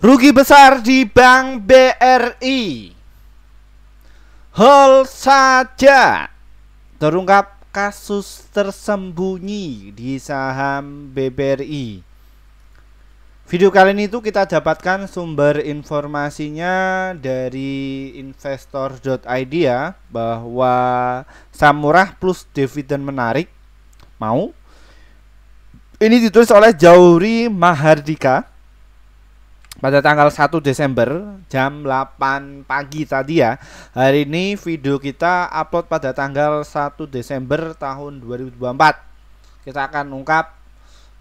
Rugi besar di Bank BRI. Hol saja terungkap kasus tersembunyi di saham BBRI. Video kali ini tuh kita dapatkan sumber informasinya dari investor.id ya, bahwa saham murah plus dividen menarik. Ini ditulis oleh Jauri Mahardika pada tanggal 1 Desember jam 8 pagi tadi ya. Hari ini video kita upload pada tanggal 1 Desember tahun 2024. Kita akan ungkap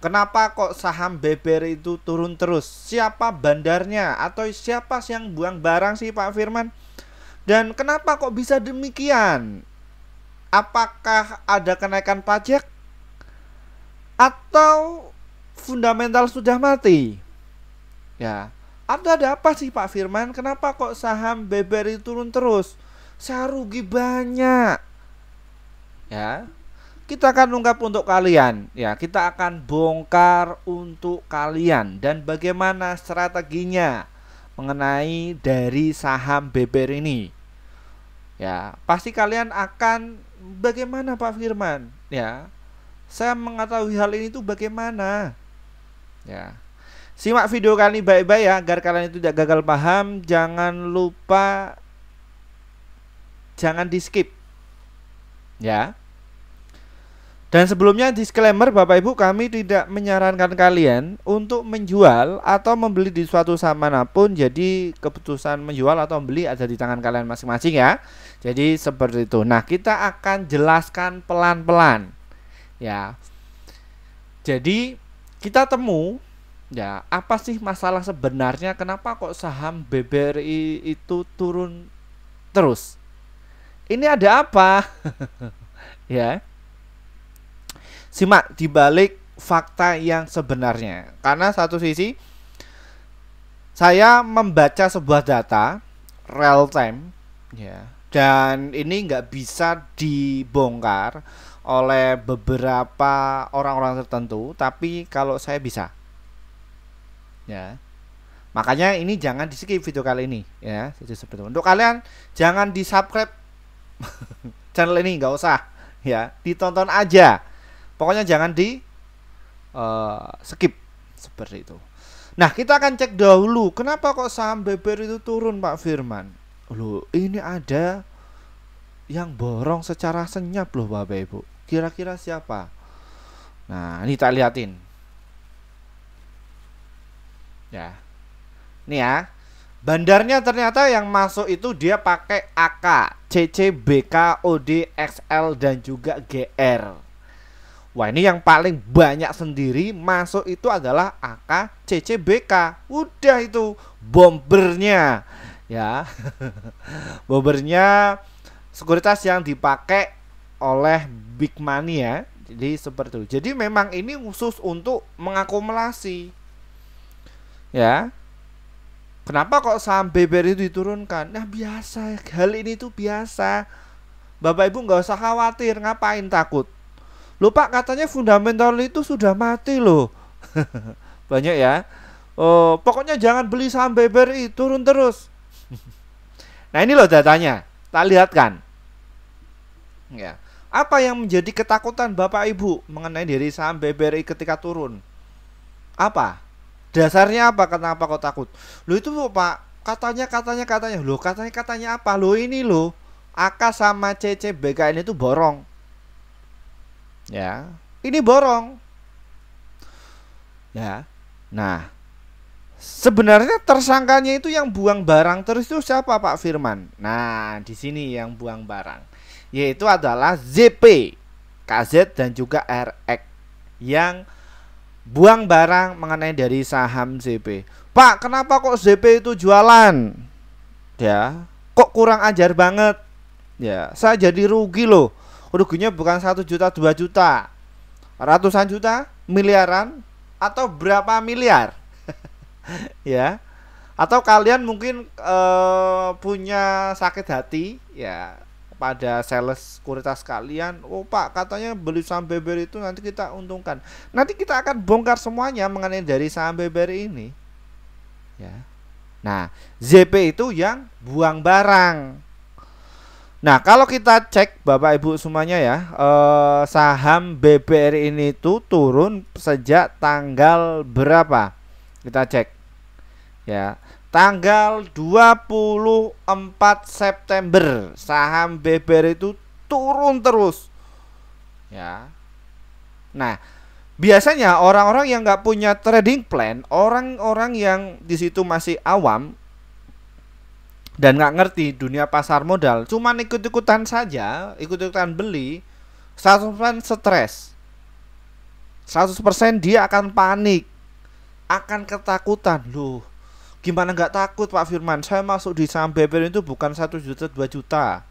kenapa kok saham BBRI itu turun terus. Siapa bandarnya atau siapa yang buang barang sih Pak Firman? Dan kenapa kok bisa demikian? Apakah ada kenaikan pajak atau fundamental sudah mati? Ya, ada apa sih Pak Firman? Kenapa kok saham BBRI turun terus? Saya rugi banyak. Ya, kita akan ungkap untuk kalian. Ya, kita akan bongkar untuk kalian dan bagaimana strateginya mengenai dari saham BBRI ini. Ya, pasti kalian akan bagaimana Pak Firman? Ya, saya mengetahui hal ini tuh bagaimana? Ya. Simak video kali ini baik-baik ya, agar kalian itu tidak gagal paham. Jangan lupa jangan di skip ya. Dan sebelumnya disclaimer Bapak Ibu, kami tidak menyarankan kalian untuk menjual atau membeli di suatu saham manapun. Jadi keputusan menjual atau membeli ada di tangan kalian masing-masing ya. Jadi seperti itu. Nah, kita akan jelaskan pelan-pelan ya. Jadi kita temu ya, apa sih masalah sebenarnya? Kenapa kok saham BBRI itu turun terus? Ini ada apa? Ya. Simak dibalik fakta yang sebenarnya. Karena satu sisi saya membaca sebuah data real time ya, dan ini nggak bisa dibongkar oleh beberapa orang-orang tertentu, tapi kalau saya bisa. Ya, makanya ini jangan di skip video kali ini ya. Jadi seperti itu. Untuk kalian jangan di subscribe channel ini, nggak usah ya, ditonton aja. Pokoknya jangan di skip seperti itu. Nah, kita akan cek dahulu kenapa kok saham BBRI itu turun Pak Firman. Loh, ini ada yang borong secara senyap loh Bapak Ibu. Kira-kira siapa? Nah, ini tak liatin. Ya, nih ya, bandarnya ternyata yang masuk itu dia pakai AK, CC, BK, OD, XL dan juga GR. Wah, ini yang paling banyak sendiri masuk itu adalah AK, CC, BK. Udah itu bombernya ya. Bombernya sekuritas yang dipakai oleh big money ya. Jadi seperti itu. Jadi memang ini khusus untuk mengakumulasi. Ya, kenapa kok saham BBRI itu diturunkan? Nah, biasa, hal ini tuh biasa. Bapak Ibu nggak usah khawatir, ngapain takut? Lupa katanya fundamental itu sudah mati loh. Banyak ya. Oh, pokoknya jangan beli saham BBRI, turun terus. Nah, ini loh datanya, tak lihat kan? Ya, apa yang menjadi ketakutan Bapak Ibu mengenai dari saham BBRI ketika turun? Apa? Dasarnya apa? Kenapa kau takut? Lo itu Pak, katanya lo katanya apa? Lo ini lo AK sama CC BK ini tuh borong. Ya, ini borong. Ya. Nah, sebenarnya tersangkanya itu yang buang barang terus itu siapa Pak Firman? Nah, di sini yang buang barang yaitu adalah ZP, KZ dan juga RX yang buang barang mengenai dari saham ZP. Pak, kenapa kok ZP itu jualan? Ya, kok kurang ajar banget? Ya, saya jadi rugi loh. Ruginya bukan 1 juta, 2 juta, ratusan juta, miliaran, atau berapa miliar? Ya, atau kalian mungkin punya sakit hati ya pada sales sekuritas kalian. Oh Pak, katanya beli saham BBRI itu nanti kita untungkan. Nanti kita akan bongkar semuanya mengenai dari saham BBRI ini. Ya. Nah, ZP itu yang buang barang. Nah, kalau kita cek Bapak Ibu semuanya ya, saham BBRI ini tuh turun sejak tanggal berapa? Kita cek ya. Tanggal 24 September saham BBRI itu turun terus. Ya. Nah, biasanya orang-orang yang nggak punya trading plan, orang-orang yang di situ masih awam dan nggak ngerti dunia pasar modal, cuman ikut-ikutan saja, ikut-ikutan beli, 100% stres, 100% dia akan panik, akan ketakutan. Loh, gimana nggak takut Pak Firman? Saya masuk di saham BBR itu bukan 1 juta 2 juta.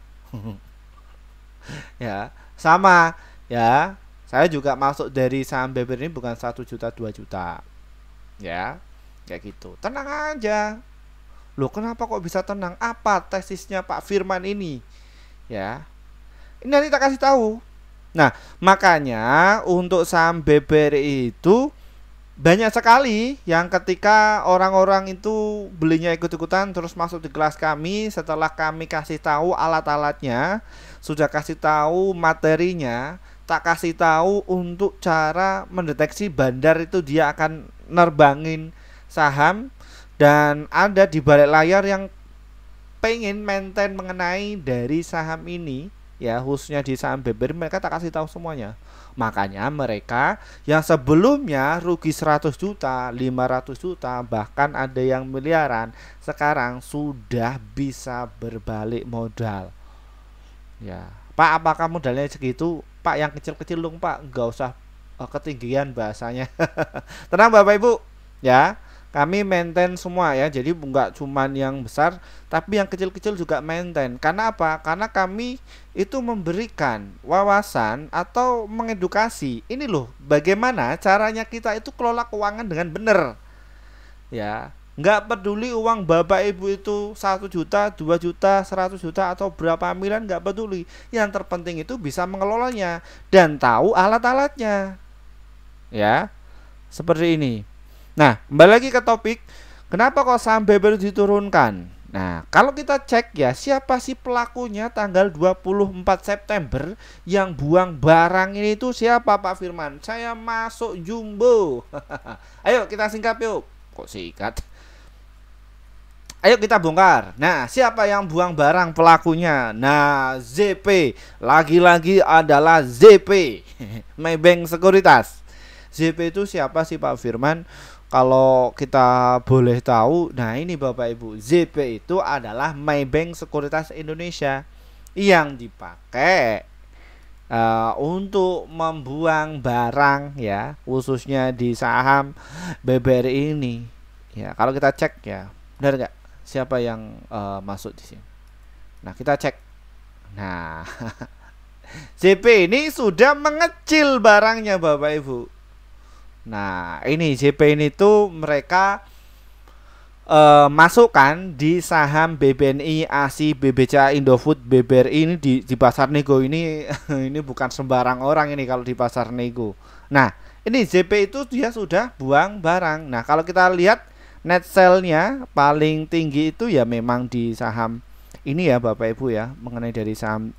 Ya, sama ya. Saya juga masuk dari saham BBR ini bukan 1 juta 2 juta. Ya, kayak gitu. Tenang aja. Loh, kenapa kok bisa tenang? Apa tesisnya Pak Firman ini? Ya. Ini nanti kita kasih tahu. Nah, makanya untuk saham BBRI itu banyak sekali yang ketika orang-orang itu belinya ikut-ikutan terus masuk di kelas kami, setelah kami kasih tahu alat-alatnya, sudah kasih tahu materinya, tak kasih tahu untuk cara mendeteksi bandar itu dia akan nerbangin saham, dan ada di balik layar yang pengen maintain mengenai dari saham ini ya, khususnya di saham BBRI, mereka tak kasih tahu semuanya. Makanya mereka yang sebelumnya rugi 100 juta, 500 juta, bahkan ada yang miliaran, sekarang sudah bisa berbalik modal. Ya, Pak, apakah modalnya segitu? Pak, yang kecil-kecil dong Pak, nggak usah ketinggian bahasanya. Tenang Bapak Ibu, ya. Kami maintain semua ya, jadi nggak cuman yang besar, tapi yang kecil-kecil juga maintain. Karena apa? Karena kami itu memberikan wawasan atau mengedukasi. Ini loh, bagaimana caranya kita itu kelola keuangan dengan benar. Ya, nggak peduli uang Bapak Ibu itu 1 juta, 2 juta, 100 juta atau berapa miliar, nggak peduli. Yang terpenting itu bisa mengelolanya dan tahu alat-alatnya. Ya, seperti ini. Nah, kembali lagi ke topik, kenapa kok saham BBRI diturunkan? Nah, kalau kita cek ya, siapa sih pelakunya tanggal 24 September yang buang barang ini itu siapa Pak Firman? Saya masuk Jumbo. Ayo kita singkat yuk. Kok singkat? Ayo kita bongkar. Nah, siapa yang buang barang pelakunya? Nah, ZP. Lagi-lagi adalah ZP. Maybank Sekuritas. ZP itu siapa sih Pak Firman? Kalau kita boleh tahu, nah ini Bapak Ibu, ZP itu adalah Maybank Sekuritas Indonesia yang dipakai untuk membuang barang ya, khususnya di saham BBRI ini. Ya, kalau kita cek ya, benar nggak? Siapa yang masuk di sini? Nah, kita cek. Nah, ZP ini sudah mengecil barangnya Bapak Ibu. Nah, ini JP ini tuh mereka masukkan di saham BBNI, ASI, BBCA, Indofood, BBRI ini di pasar nego ini. Ini bukan sembarang orang ini kalau di pasar nego. Nah, ini JP itu dia sudah buang barang. Nah, kalau kita lihat net sale-nya paling tinggi itu ya memang di saham ini ya Bapak Ibu ya, mengenai dari saham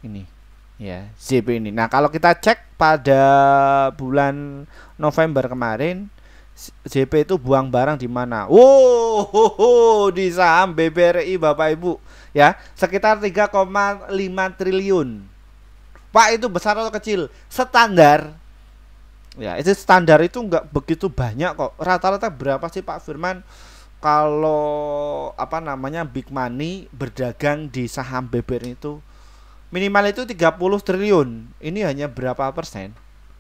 ini ya, ZP ini. Nah, kalau kita cek pada bulan November kemarin, ZP itu buang barang di mana? Wow, di saham BBRI Bapak Ibu ya, sekitar 3,5 triliun. Pak, itu besar atau kecil? Standar. Ya, itu standar, itu nggak begitu banyak kok. Rata-rata berapa sih Pak Firman kalau apa namanya big money berdagang di saham BBRI itu? Minimal itu 30 triliun. Ini hanya berapa persen?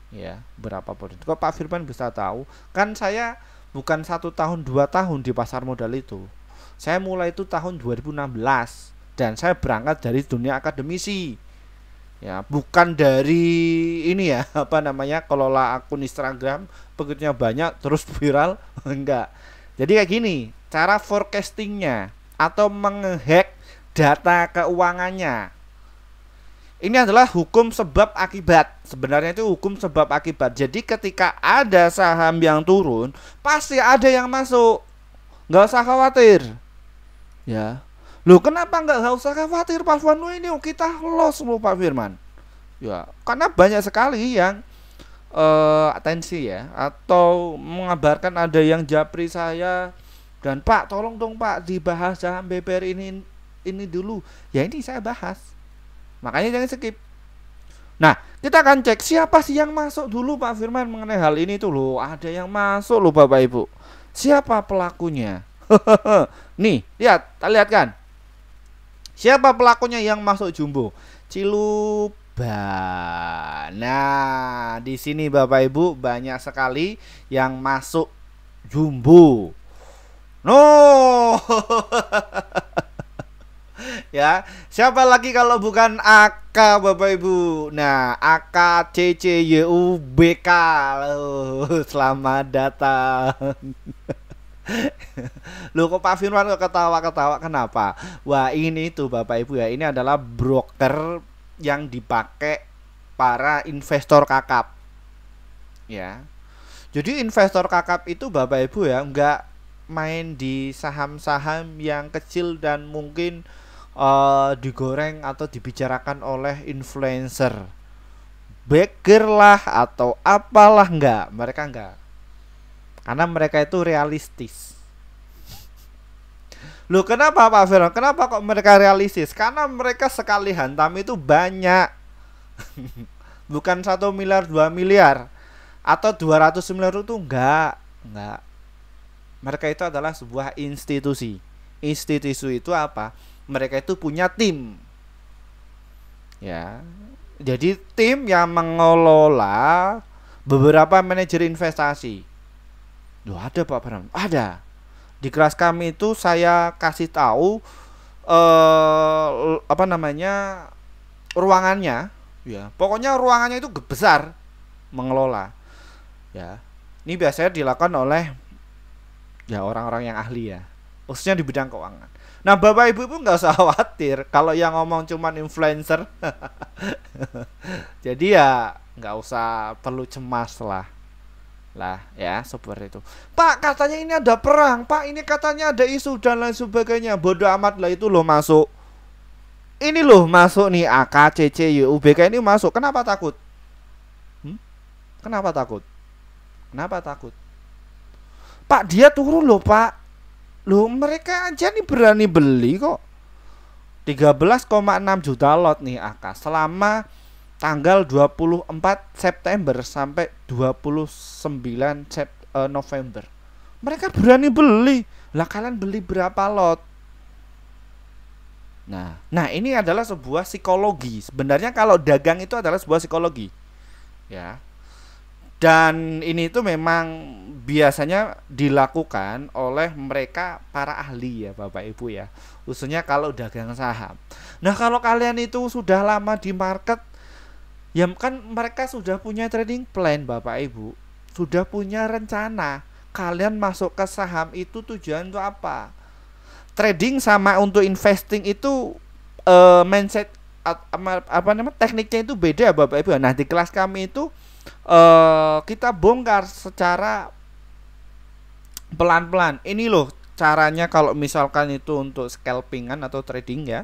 Ya, berapa persen? Kok Pak Firman bisa tahu? Kan saya bukan 1 tahun 2 tahun di pasar modal itu. Saya mulai itu tahun 2016 dan saya berangkat dari dunia akademisi. Ya, bukan dari ini ya, apa namanya, kelola akun Instagram pengikutnya banyak terus viral. Enggak. Jadi kayak gini, cara forecastingnya atau menghack data keuangannya. Ini adalah hukum sebab akibat. Sebenarnya itu hukum sebab akibat. Jadi ketika ada saham yang turun, pasti ada yang masuk. nggak usah khawatir. Ya. Loh, kenapa nggak usah khawatir Pak Firman? Ini kita los loh Pak Firman. Ya, karena banyak sekali yang atensi ya, atau mengabarkan ada yang japri saya, dan Pak tolong dong Pak dibahas saham BPR ini dulu. Ya ini saya bahas. Makanya jangan skip. Nah, kita akan cek siapa sih yang masuk dulu Pak Firman mengenai hal ini tuh loh. Ada yang masuk loh Bapak Ibu. Siapa pelakunya? Nih, kita lihat kan. Siapa pelakunya yang masuk jumbo? Ciluba. Nah, di sini Bapak Ibu banyak sekali yang masuk jumbo. No. Ya, siapa lagi kalau bukan AK Bapak Ibu? Nah, AK CCYUBK. Selamat datang. Loh, kok Pak Firman kok ketawa-ketawa, kenapa? Wah, ini tuh Bapak Ibu ya, ini adalah broker yang dipakai para investor kakap. Ya. Jadi investor kakap itu Bapak Ibu ya, nggak main di saham-saham yang kecil dan mungkin digoreng atau dibicarakan oleh influencer, baker lah atau apalah, enggak, mereka enggak, karena mereka itu realistis. Loh, kenapa Pak Firman? Kenapa kok mereka realistis? Karena mereka sekali hantam itu banyak. Bukan 1 miliar 2 miliar atau 200 miliar itu enggak. Mereka itu adalah sebuah institusi. Institusi itu apa? Mereka itu punya tim. Ya. Jadi tim yang mengelola beberapa manajer investasi. Loh, ada Pak Bram? Ada. Di kelas kami itu saya kasih tahu ruangannya, ya. Pokoknya ruangannya itu besar, mengelola. Ya. Ini biasanya dilakukan oleh ya orang-orang yang ahli ya, khususnya di bidang keuangan. Nah, Bapak Ibu pun nggak usah khawatir kalau yang ngomong cuman influencer. Jadi ya nggak usah perlu cemas lah ya, seperti itu. Pak, katanya ini ada perang, Pak, ini katanya ada isu dan lain sebagainya. Bodoh amat lah, itu loh masuk. Ini loh masuk nih, AK, CC, YUBK ini masuk. Kenapa takut? Kenapa takut? Pak, dia turun loh Pak. Loh, mereka aja nih berani beli kok. 13,6 juta lot nih AK selama tanggal 24 September sampai 29 November. Mereka berani beli. Lah, kalian beli berapa lot? Nah, ini adalah sebuah psikologi. Sebenarnya kalau dagang itu adalah sebuah psikologi. Ya. Dan ini itu memang biasanya dilakukan oleh mereka para ahli ya Bapak Ibu ya, khususnya kalau dagang saham. Nah, kalau kalian itu sudah lama di market, ya kan mereka sudah punya trading plan Bapak Ibu, sudah punya rencana. Kalian masuk ke saham itu tujuan untuk apa? Trading sama untuk investing itu mindset tekniknya itu beda Bapak Ibu. Nah, di kelas kami itu kita bongkar secara pelan-pelan. Ini loh caranya kalau misalkan itu untuk scalpingan atau trading ya.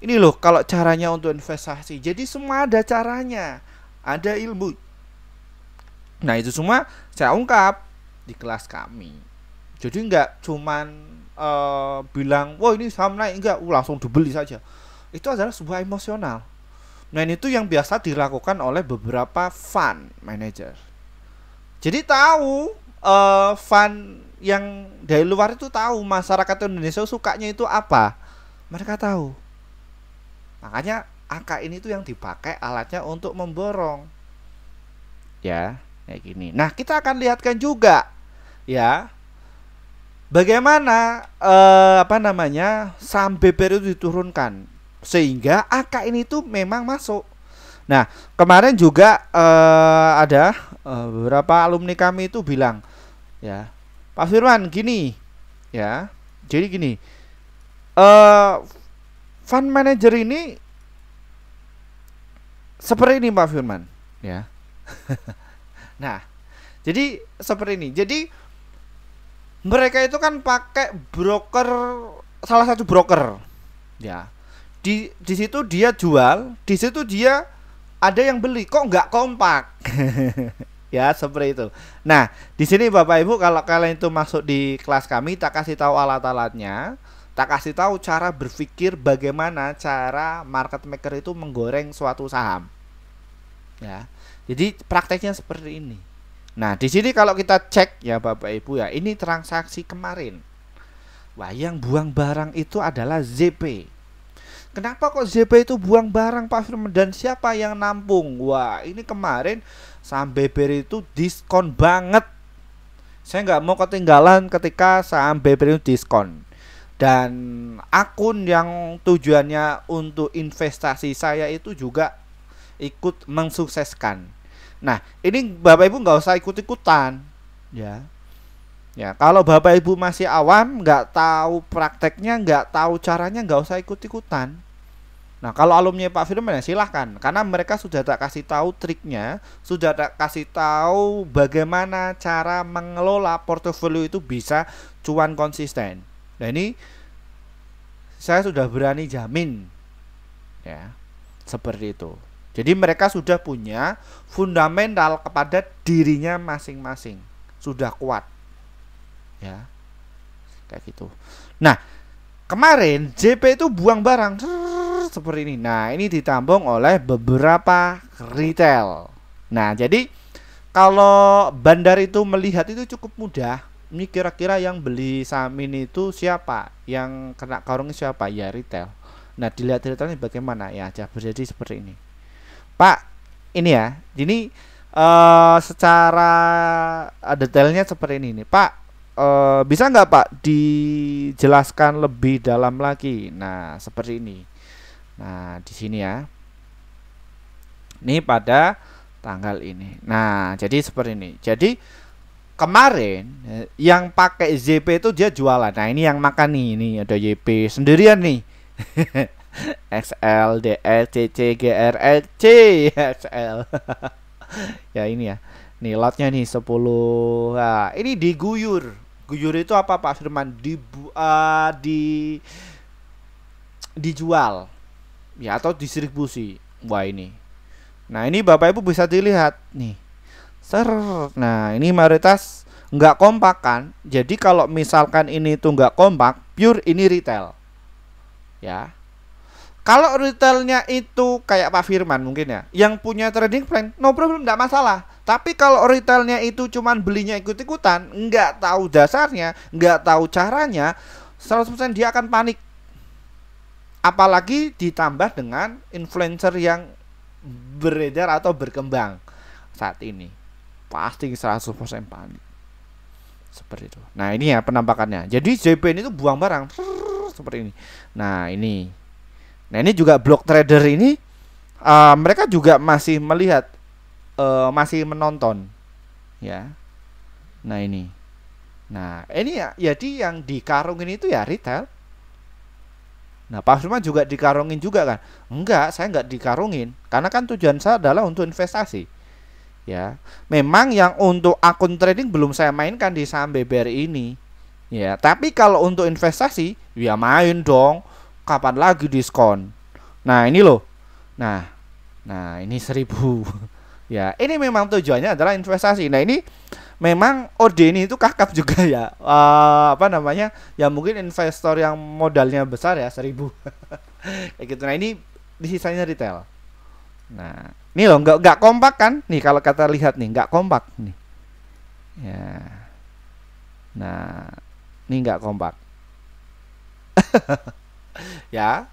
Ini loh kalau caranya untuk investasi. Jadi semua ada caranya, ada ilmu. Nah, itu semua saya ungkap di kelas kami. Jadi nggak cuman bilang, wah ini saham naik, enggak, langsung dibeli saja. Itu adalah sebuah emosional. Nah, itu yang biasa dilakukan oleh beberapa fund manager. Jadi tahu fund yang dari luar itu tahu masyarakat Indonesia sukanya itu apa. Mereka tahu. Makanya angka ini tuh yang dipakai alatnya untuk memborong. Ya, kayak gini. Nah, kita akan lihatkan juga ya bagaimana saham BPR itu diturunkan sehingga angka ini tuh memang masuk. Nah, kemarin juga ada beberapa alumni kami itu bilang, ya, Pak Firman gini, ya, jadi gini, fund manager ini seperti ini Pak Firman, ya. Nah, jadi seperti ini. Jadi Mereka itu kan pakai broker, salah satu broker. Ya. Di situ dia jual, di situ dia ada yang beli, kok nggak kompak. Ya seperti itu. Nah di sini Bapak Ibu, kalau kalian itu masuk di kelas kami, tak kasih tahu alat-alatnya, tak kasih tahu cara berpikir bagaimana cara market maker itu menggoreng suatu saham. Ya, jadi prakteknya seperti ini. Nah di sini kalau kita cek ya Bapak Ibu ya, ini transaksi kemarin. Wah, yang buang barang itu adalah ZP. Kenapa kok ZP itu buang barang Pak Firman, dan siapa yang nampung? Wah, ini kemarin saham BBR itu diskon banget. Saya nggak mau ketinggalan ketika saham BBR itu diskon. Dan akun yang tujuannya untuk investasi saya itu juga ikut mensukseskan. Nah, ini Bapak Ibu nggak usah ikut-ikutan, ya. Ya, kalau Bapak Ibu masih awam, nggak tahu prakteknya, nggak tahu caranya, nggak usah ikut-ikutan. Nah, kalau alumni Pak Firman ya silahkan, karena mereka sudah tak kasih tahu triknya, sudah tak kasih tahu bagaimana cara mengelola portofolio itu bisa cuan konsisten. Nah, ini saya sudah berani jamin, ya, seperti itu. Jadi mereka sudah punya fundamental kepada dirinya masing-masing, sudah kuat. Ya, kayak gitu. Nah kemarin JP itu buang barang seperti ini. Nah ini ditampung oleh beberapa retail. Nah jadi kalau bandar itu melihat itu cukup mudah. Ini kira-kira yang beli saham ini itu siapa, yang kena karungnya siapa? Ya retail. Nah dilihat retailnya bagaimana ya, jadi seperti ini Pak. Ini ya, ini secara detailnya seperti ini nih Pak. Bisa nggak Pak dijelaskan lebih dalam lagi? Nah seperti ini. Nah di sini ya, ini pada tanggal ini. Nah jadi seperti ini. Jadi kemarin yang pakai ZP itu dia jualan. Nah ini yang makan nih, ini ada YP sendirian nih. XL, DL, CC, GR, LC, XL. Ya ini ya. Nih lotnya nih 10. Nah, ini diguyur. Guyur itu apa Pak Firman? Dijual. Ya atau distribusi. Wah ini. Nah, ini Bapak Ibu bisa dilihat nih. Nah, ini mayoritas nggak kompak kan? Jadi kalau misalkan ini tuh nggak kompak, pure ini retail. Ya. Kalau retailnya itu kayak Pak Firman mungkin ya, yang punya trading plan, no problem, nggak masalah. Tapi kalau retailnya itu cuman belinya ikut-ikutan, nggak tahu dasarnya, nggak tahu caranya, 100% dia akan panik. Apalagi ditambah dengan influencer yang beredar atau berkembang saat ini, pasti 100% panik. Seperti itu. Nah ini ya penampakannya. Jadi JP ini tuh buang barang seperti ini. Nah ini juga block trader ini mereka juga masih melihat, masih menonton ya. Nah ini ya, jadi yang dikarungin itu ya retail. Nah Pak Firman juga dikarungin juga kan? Enggak, saya enggak dikarungin, karena kan tujuan saya adalah untuk investasi. Ya, memang yang untuk akun trading belum saya mainkan di saham BBR ini. Ya, tapi kalau untuk investasi ya main dong. Kapan lagi diskon? Nah ini loh. Nah ini 1000. Ya ini memang tujuannya adalah investasi. Nah ini memang OD ini itu kakap juga ya. Apa namanya? Ya mungkin investor yang modalnya besar ya 1000. Kayak gitu. Nah ini di sisanya retail. Nah ini loh, nggak kompak kan? Nih kalau kata lihat nih nggak kompak nih. Ya. Nah ini nggak kompak. Ya.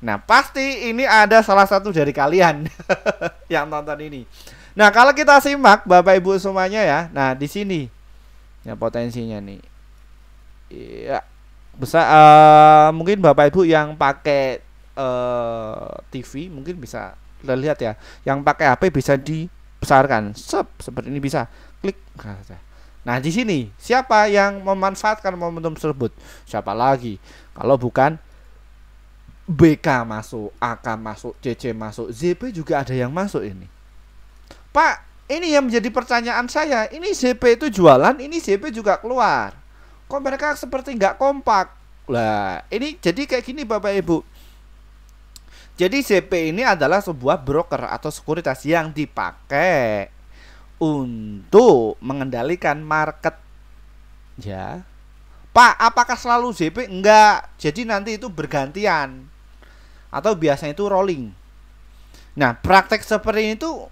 Nah pasti ini ada salah satu dari kalian yang nonton ini. Nah kalau kita simak Bapak Ibu semuanya ya. Nah di sini ya potensinya nih. Ya besar. Mungkin Bapak Ibu yang pakai TV mungkin bisa lihat ya. Yang pakai HP bisa dibesarkan. Seperti ini bisa klik. Nah di sini siapa yang memanfaatkan momentum tersebut? Siapa lagi kalau bukan BK masuk, AK masuk, CC masuk, ZP juga ada yang masuk ini. Pak, ini yang menjadi pertanyaan saya. Ini ZP itu jualan, ini ZP juga keluar. Kok mereka seperti nggak kompak? Lah, ini jadi kayak gini Bapak Ibu. Jadi ZP ini adalah sebuah broker atau sekuritas yang dipakai untuk mengendalikan market. Ya. Pak, apakah selalu ZP? Enggak. Jadi nanti itu bergantian. Atau biasanya itu rolling. Nah, praktek seperti ini tuh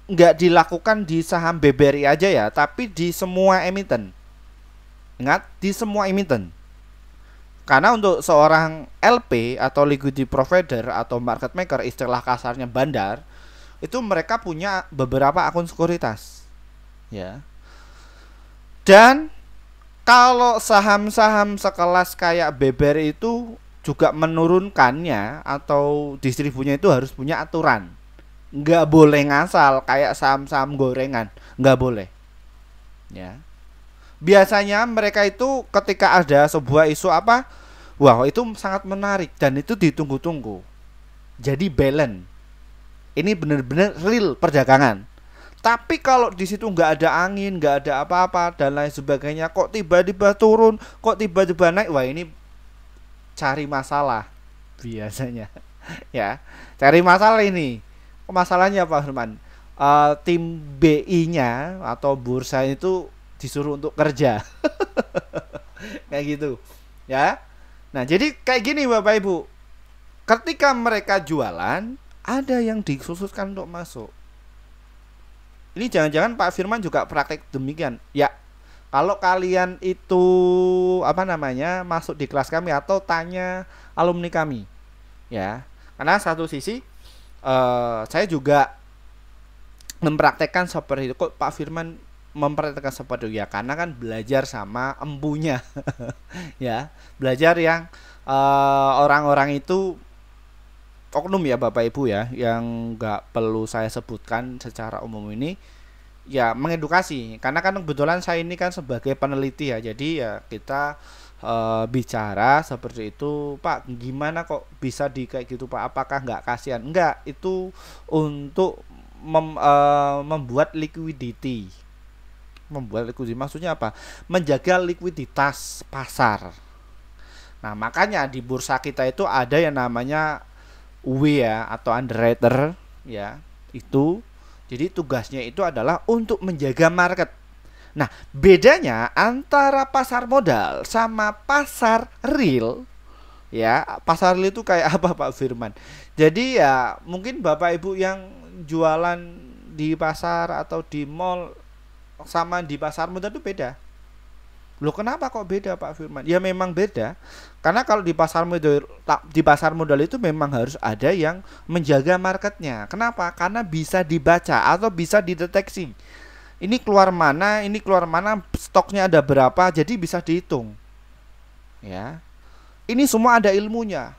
enggak dilakukan di saham BBRI aja ya, tapi di semua emiten. Ingat, di semua emiten. Karena untuk seorang LP atau liquidity provider atau market maker, istilah kasarnya bandar, itu mereka punya beberapa akun sekuritas. Ya. Dan kalau saham-saham sekelas kayak BBRI itu juga menurunkannya atau distribusinya itu harus punya aturan. Nggak boleh ngasal kayak saham-saham gorengan, nggak boleh. Ya. Biasanya mereka itu ketika ada sebuah isu apa, wah itu sangat menarik dan itu ditunggu-tunggu. Jadi balance. Ini benar-benar real perdagangan. Tapi kalau di situ nggak ada angin, nggak ada apa-apa dan lain sebagainya, kok tiba-tiba turun, kok tiba-tiba naik, wah ini cari masalah biasanya. Ya, cari masalah ini. Masalahnya apa, Firman? Tim BI-nya atau bursa itu disuruh untuk kerja. Kayak gitu. Ya. Nah, jadi kayak gini Bapak Ibu. Ketika mereka jualan, ada yang dikhususkan untuk masuk. Ini jangan-jangan Pak Firman juga praktek demikian. Ya. Kalau kalian itu apa namanya, masuk di kelas kami atau tanya alumni kami. Ya. Karena satu sisi saya juga mempraktekkan seperti itu. Kok Pak Firman mempraktekkan seperti itu? Ya karena kan belajar sama empunya. Ya, belajar yang orang-orang itu oknum ya Bapak Ibu ya, yang nggak perlu saya sebutkan secara umum ini, ya mengedukasi. Karena kan kebetulan saya ini kan sebagai peneliti ya, jadi ya kita bicara seperti itu, Pak gimana kok bisa di kayak gitu Pak, apakah nggak kasihan? Enggak, itu untuk membuat liquidity. Membuat likuiditas maksudnya apa? Menjaga likuiditas pasar. Nah makanya di bursa kita itu ada yang namanya UW ya atau underwriter ya, itu jadi tugasnya itu adalah untuk menjaga market. Nah bedanya antara pasar modal sama pasar real ya, pasar real itu kayak apa Pak Firman? Jadi ya mungkin Bapak Ibu yang jualan di pasar atau di mall sama di pasar modal itu beda. Loh kenapa kok beda Pak Firman? Ya memang beda. Karena kalau di pasar modal itu memang harus ada yang menjaga marketnya. Kenapa? Karena bisa dibaca atau bisa dideteksi. Ini keluar mana, stoknya ada berapa, jadi bisa dihitung. Ya. Ini semua ada ilmunya.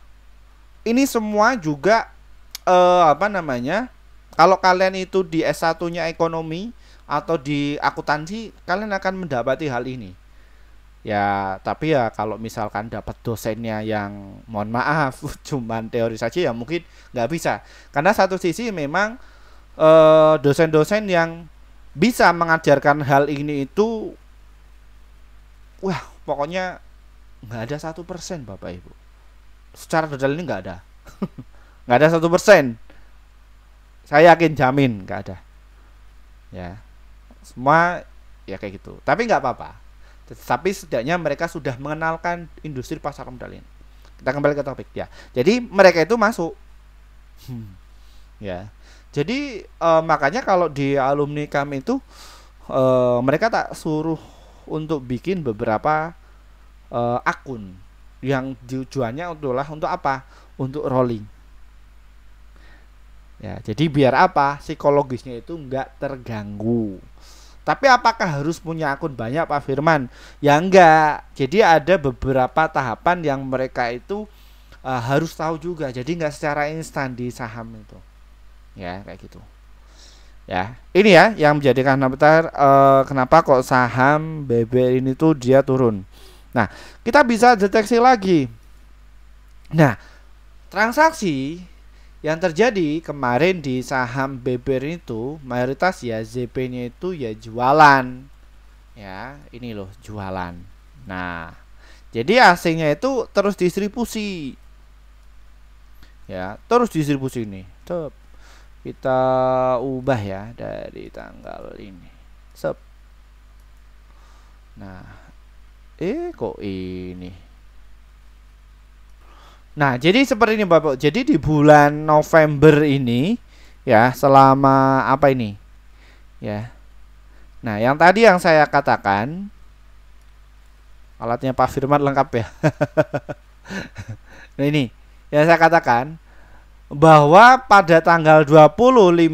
Ini semua juga apa namanya? Kalau kalian itu di S1-nya ekonomi atau di akuntansi, kalian akan mendapati hal ini. Ya, tapi ya kalau misalkan dapat dosennya yang mohon maaf cuman teori saja ya mungkin nggak bisa. Karena satu sisi memang dosen-dosen yang bisa mengajarkan hal ini itu, wah pokoknya nggak ada 1% Bapak Ibu. Secara detail ini nggak ada, nggak ada 1%. Saya yakin jamin nggak ada. Ya. Semua ya kayak gitu. Tapi nggak apa-apa. Tapi setidaknya mereka sudah mengenalkan industri pasar modal ini. Kita kembali ke topik ya. Jadi mereka itu masuk. Ya. Jadi makanya kalau di alumni kami itu mereka tak suruh untuk bikin beberapa akun yang tujuannya untuk apa? Untuk rolling. Ya, jadi biar apa? Psikologisnya itu nggak terganggu. Tapi apakah harus punya akun banyak Pak Firman? Ya enggak. Jadi ada beberapa tahapan yang mereka itu harus tahu juga. Jadi nggak secara instan di saham itu. Ya kayak gitu. Ya ini ya yang menjadikan kenapa kok saham BBRI ini tuh dia turun. Nah kita bisa deteksi lagi. Nah transaksi yang terjadi kemarin di saham BBRI itu mayoritas ya ZP-nya itu ya jualan. Ya, ini loh jualan. Nah, jadi asingnya itu terus distribusi. Ya, terus distribusi ini. Sep. Kita ubah ya dari tanggal ini. Sep. Nah, kok ini. Nah, jadi seperti ini Bapak. Jadi di bulan November ini ya, selama apa ini? Ya. Nah, yang tadi yang saya katakan, alatnya Pak Firman lengkap ya. Nah, ini yang saya katakan bahwa pada tanggal 25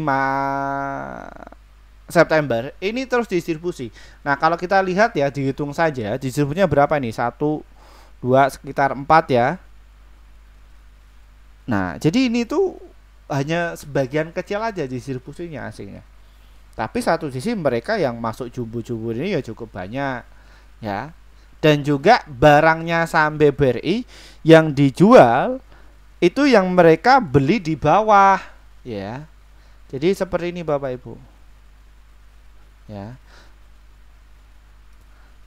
September ini terus distribusi. Nah, kalau kita lihat ya, dihitung saja distribusinya berapa nih? 1 2 sekitar 4 ya. Nah, jadi ini tuh hanya sebagian kecil aja distribusinya asingnya. Tapi satu sisi mereka yang masuk jumbo-jumbo ini ya cukup banyak ya. Dan juga barangnya saham BBRI yang dijual itu yang mereka beli di bawah ya. Jadi seperti ini Bapak Ibu. Ya.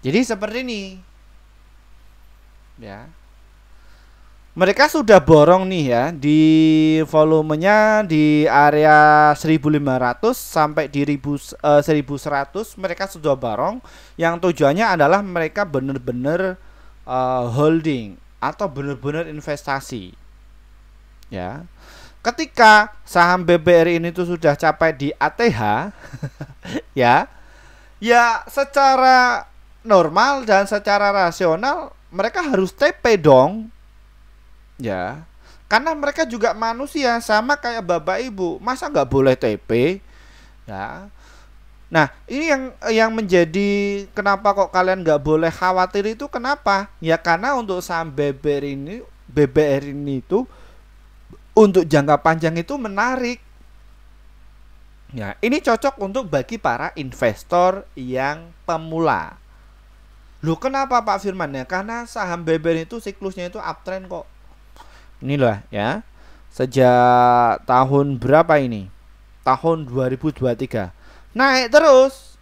Jadi seperti ini. Ya. Mereka sudah borong nih ya di volumenya di area 1500 sampai di 1100 mereka sudah borong, yang tujuannya adalah mereka benar-benar holding atau benar-benar investasi. Ya. Ketika saham BBRI ini tuh sudah capai di ATH ya. Ya secara normal dan secara rasional mereka harus TP dong. Ya, karena mereka juga manusia sama kayak Bapak Ibu, masa nggak boleh TP? Ya, nah ini yang menjadi kenapa kok kalian nggak boleh khawatir itu kenapa? Ya karena untuk saham BBR ini itu untuk jangka panjang itu menarik. Ya, ini cocok untuk bagi para investor yang pemula. Loh kenapa Pak Firman ya? Karena saham BBR itu siklusnya itu uptrend kok. Inilah ya. Sejak tahun berapa ini? Tahun 2023. Naik terus.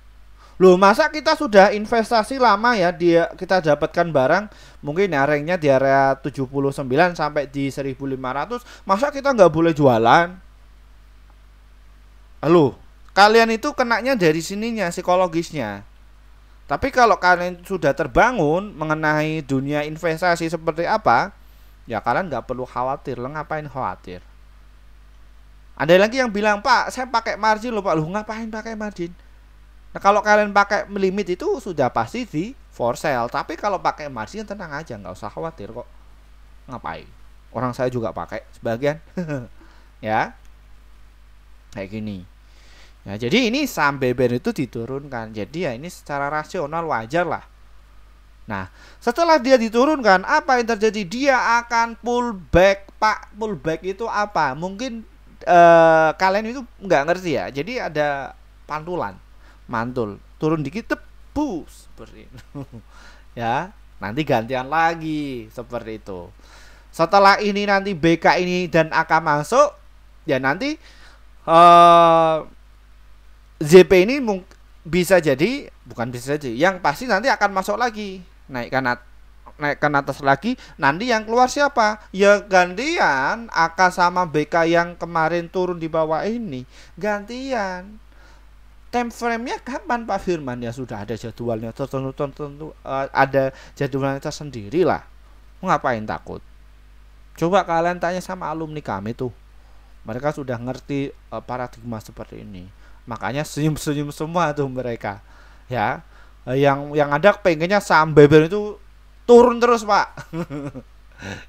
Loh, masa kita sudah investasi lama ya kita dapatkan barang mungkin ranknya di area 79 sampai di 1500, masa kita nggak boleh jualan? Halo, kalian itu kenanya dari sininya psikologisnya. Tapi kalau kalian sudah terbangun mengenai dunia investasi seperti apa, ya kalian nggak perlu khawatir. Lo ngapain khawatir? Ada lagi yang bilang, Pak saya pakai margin loh Pak. Lu ngapain pakai margin? Nah kalau kalian pakai limit itu sudah pasti di for sale. Tapi kalau pakai margin tenang aja, nggak usah khawatir kok. Ngapain? Orang saya juga pakai sebagian. Ya kayak gini ya. Jadi ini saham BBR itu diturunkan, jadi ya ini secara rasional wajar lah. Nah, setelah dia diturunkan, apa yang terjadi? Dia akan pullback. Pak, pullback itu apa? Mungkin kalian itu nggak ngerti ya. Jadi ada mantul, turun dikit, tebus seperti itu. Ya, nanti gantian lagi seperti itu. Setelah ini nanti BK ini dan AK masuk, ya nanti ZP ini bisa jadi, bukan bisa jadi, yang pasti nanti akan masuk lagi. Naikkan atas lagi, nanti yang keluar siapa? Ya gantian AK sama BK yang kemarin turun di bawah ini, gantian. Time frame-nya kapan Pak Firman? Ya sudah ada jadwalnya tertentu, ada jadwalnya tersendiri lah. Ngapain takut? Coba kalian tanya sama alumni kami tuh, mereka sudah ngerti paradigma seperti ini. Makanya senyum-senyum semua tuh mereka. Ya. Yang ada pengennya saham BBR itu turun terus Pak.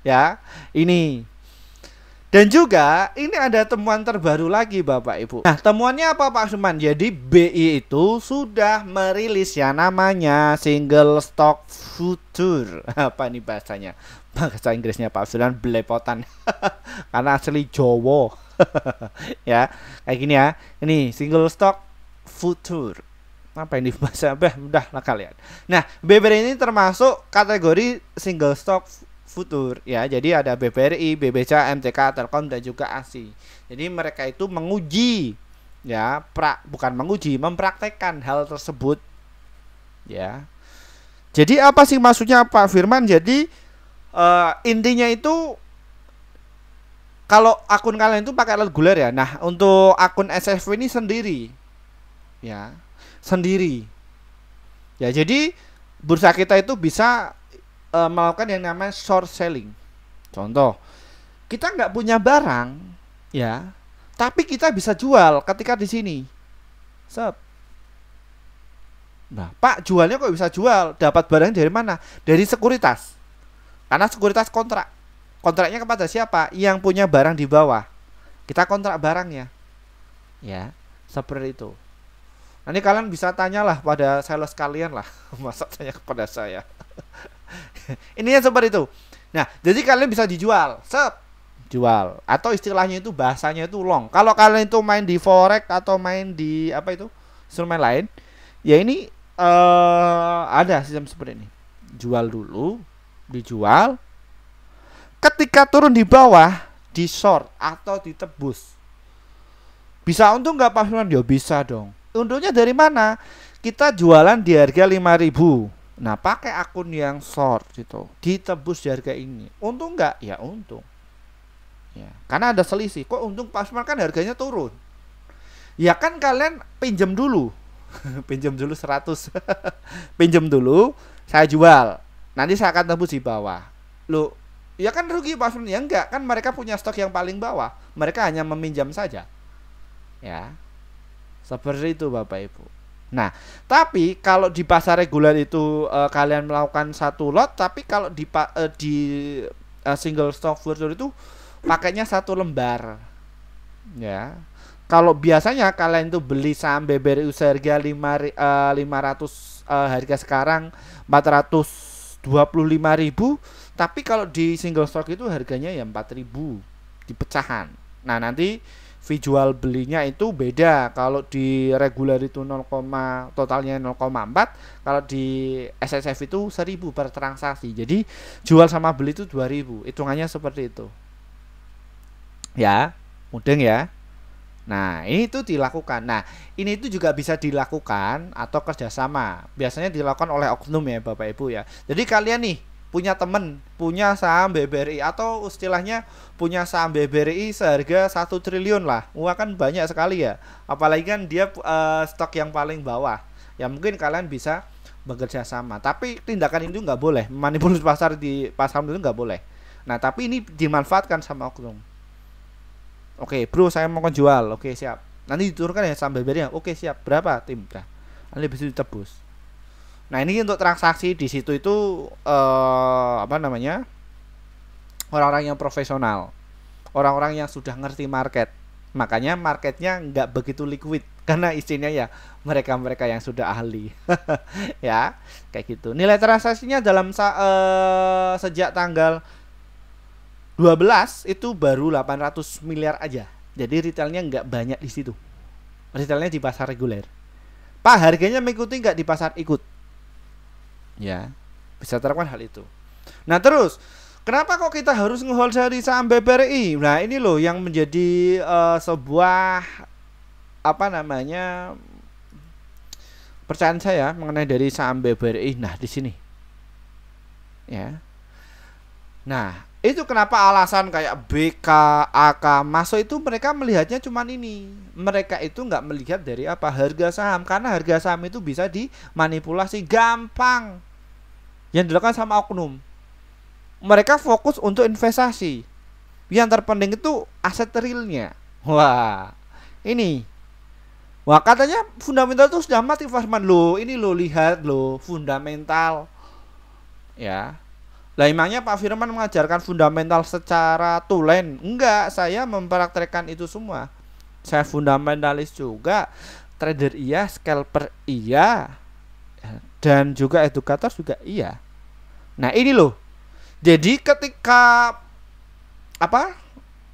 Ya ini. Dan juga ini ada temuan terbaru lagi Bapak Ibu. Nah temuannya apa Pak Suman? Jadi BI itu sudah merilis ya namanya single stock future. Apa nih bahasanya? Bahasa Inggrisnya Pak Suman belepotan. Karena asli Jawa. Ya kayak gini ya. Ini single stock future. Apa ini bahasa udah lah kalian. Nah BBRI ini termasuk kategori single stock future ya. Jadi ada BBRI, BBCA, MTK, Telkom dan juga ASI. Jadi mereka itu menguji ya, bukan menguji, mempraktekkan hal tersebut ya. Jadi apa sih maksudnya Pak Firman? Jadi intinya itu kalau akun kalian itu pakai reguler ya. Nah, untuk akun SFW ini sendiri. Ya, sendiri. Ya, jadi bursa kita itu bisa melakukan yang namanya short selling. Contoh, kita nggak punya barang, ya, tapi kita bisa jual ketika di sini. Sep. Nah, Pak, jualnya kok bisa jual? Dapat barang dari mana? Dari sekuritas. Karena sekuritas kontrak. Kontraknya kepada siapa? Yang punya barang di bawah. Kita kontrak barangnya. Ya, seperti itu. Nanti kalian bisa tanyalah pada sales kalian lah. Masa tanya kepada saya. Ininya seperti itu. Nah, jadi kalian bisa dijual. Sep. Jual. Atau istilahnya itu bahasanya itu long. Kalau kalian itu main di forex atau main di apa itu? Instrumen lain, ya ini ada sistem seperti ini. Jual dulu, dijual. Ketika turun di bawah, di short atau ditebus. Bisa untung nggak Pak Firman? Ya bisa dong. Untungnya dari mana? Kita jualan di harga 5.000. Nah, pakai akun yang short gitu, ditebus di harga ini. Untung nggak? Ya untung. Ya, karena ada selisih. Kok untung Pak Firman kan harganya turun? Ya kan kalian pinjam dulu. Pinjam dulu 100. Pinjam dulu, saya jual. Nanti saya akan tebus di bawah. Loh, ya kan rugi Pak Firman? Ya enggak, kan mereka punya stok yang paling bawah. Mereka hanya meminjam saja. Ya. Seperti itu Bapak Ibu. Nah, tapi kalau di pasar reguler itu kalian melakukan satu lot, tapi kalau di single stock future itu pakainya satu lembar. Ya. Kalau biasanya kalian itu beli saham BBRI seharga 500 harga sekarang 425.000, tapi kalau di single stock itu harganya ya 4.000 di pecahan. Nah, nanti fee jual belinya itu beda. Kalau di reguler itu 0, totalnya 0,4, kalau di SSF itu 1.000 per transaksi. Jadi jual sama beli itu 2.000. Hitungannya seperti itu. Ya, mudeng ya. Nah, ini itu dilakukan. Nah, ini itu juga bisa dilakukan atau kerjasama. Biasanya dilakukan oleh oknum ya Bapak Ibu ya. Jadi kalian nih punya temen, punya saham BBRI atau istilahnya punya saham BBRI seharga 1 triliun lah. Wah, kan banyak sekali ya. Apalagi kan dia stok yang paling bawah. Ya mungkin kalian bisa bekerja sama. Tapi tindakan itu nggak boleh. Manipulasi pasar di pasar itu nggak boleh. Nah, tapi ini dimanfaatkan sama oknum. Oke, bro, saya mau jual. Oke, siap. Nanti diturunkan ya saham BBRI. Oke, siap. Berapa tim? Nah, nanti bisa ditebus. Nah, ini untuk transaksi di situ itu apa namanya? Orang-orang yang profesional. Orang-orang yang sudah ngerti market. Makanya marketnya nggak begitu liquid karena isinya ya mereka-mereka yang sudah ahli. Ya, kayak gitu. Nilai transaksinya dalam sejak tanggal 12 itu baru 800 miliar aja. Jadi retailnya nggak banyak di situ. Retailnya di pasar reguler. Pak, harganya mengikuti nggak di pasar? Ikut. Ya, bisa terapkan hal itu. Nah, terus kenapa kok kita harus ngehold dari saham BBRI? Nah, ini loh yang menjadi sebuah apa namanya percayaan saya mengenai dari saham BBRI. Nah, di sini. Ya. Nah, itu kenapa alasan kayak BK, AK masuk itu mereka melihatnya cuman ini. Mereka itu nggak melihat dari apa harga saham, karena harga saham itu bisa dimanipulasi gampang. Yang dilakukan sama oknum. Mereka fokus untuk investasi. Yang terpenting itu aset realnya. Wah, ini. Wah, katanya fundamental itu sudah mati Firman. Loh, ini lo lihat lo fundamental. Ya. Lah, emangnya Pak Firman mengajarkan fundamental secara tulen? Enggak, saya mempraktekkan itu semua. Saya fundamentalis juga, trader iya, scalper iya, dan juga edukator juga iya. Nah, ini loh. Jadi ketika apa?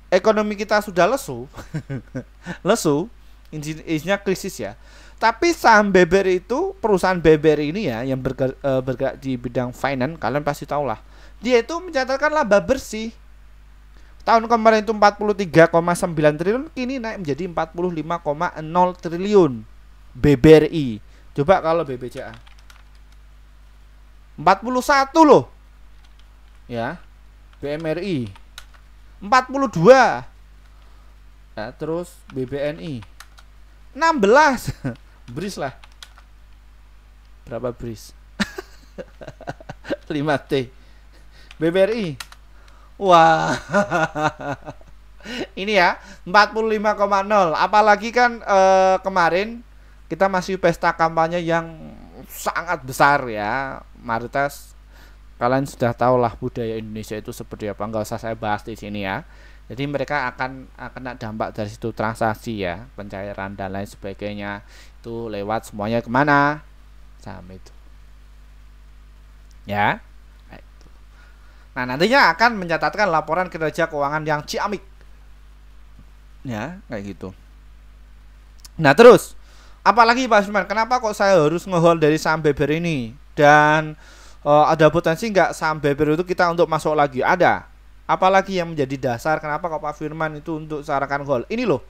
Ekonomi kita sudah lesu, lesu, isinya krisis ya. Tapi saham BBRI itu, perusahaan BBRI ini ya yang bergerak di bidang finance, kalian pasti tahu lah. Dia itu mencatatkan laba bersih. Tahun kemarin itu 43,9 triliun, kini naik menjadi 45,0 triliun BBRI. Coba kalau BBCA. 41 loh. Ya. BMRI 42. Ya, terus BBNI 16. BRIS lah. Berapa BRIS? 5T. BBRI. Wah. Ini ya 45,0. Apalagi kan kemarin kita masih pesta kampanye yang sangat besar ya. Mayoritas kalian sudah tahu lah budaya Indonesia itu seperti apa, nggak usah saya bahas di sini ya. Jadi mereka akan kena dampak dari situ, transaksi ya, pencairan dan lain sebagainya itu lewat semuanya kemana? Saham itu. Ya. Nah, nantinya akan mencatatkan laporan kinerja keuangan yang ciamik. Ya, kayak gitu. Nah, terus apalagi Pak Firman, kenapa kok saya harus ngehold dari saham Beber ini? Dan ada potensi nggak saham Beber itu kita untuk masuk lagi? Ada. Apalagi yang menjadi dasar kenapa kok Pak Firman itu untuk sarankan hold? Ini loh.